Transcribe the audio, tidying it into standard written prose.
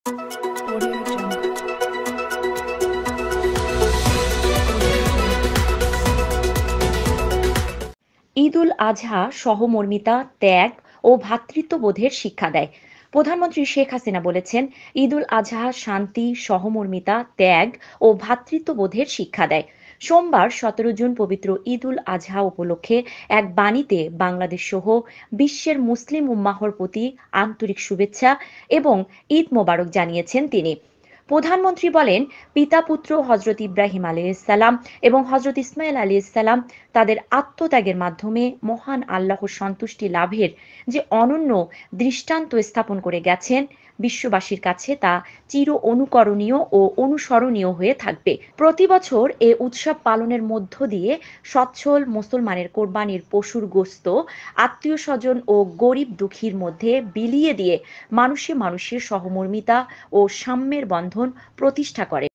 Audio Jungle. Eid ul Azha সহমর্মিতা, ত্যাগ ও ভ্রাতৃত্ববোধের শিক্ষা দেয়। প্রধানমন্ত্রী শেখ হাসিনা বলেছেন, ঈদ উল আজহা শান্তি, সহমর্মিতা, ত্যাগ ও ভ্রাতৃত্ববোধের শিক্ষা দেয়। সোমবার 17 জুন পবিত্র ঈদ উল আজহা উপলক্ষে এক বাণীতে বাংলাদেশ সহ বিশ্বের মুসলিম উম্মাহর প্রতি আন্তরিক শুভেচ্ছা এবং ঈদ মোবারক জানিয়েছেন তিনি। প্রধানমন্ত্রী বলেন, পিতা পুত্র হজরত ইব্রাহিম আলাইহিসসালাম এবং হজরত ইসমাইল আলাইহিসসালাম তাদের আত্মত্যাগের মাধ্যমে মহান আল্লাহর সন্তুষ্টি লাভের যে অনন্য দৃষ্টান্ত স্থাপন করে গেছেন, বিশ্ববাসীর কাছে তা চির অনুকরণীয় ও অনুসরণীয় হয়ে থাকবে। প্রতি বছর এ উৎসব পালনের মধ্য দিয়ে সচ্ছল মুসলমানের কোরবানির পশুর গোস্ত আত্মীয় স্বজন ও গরিব দুঃখীর মধ্যে বিলিয়ে দিয়ে মানুষে মানুষের সহমর্মিতা ও সাম্যের বন্ধন প্রতিষ্ঠা করে।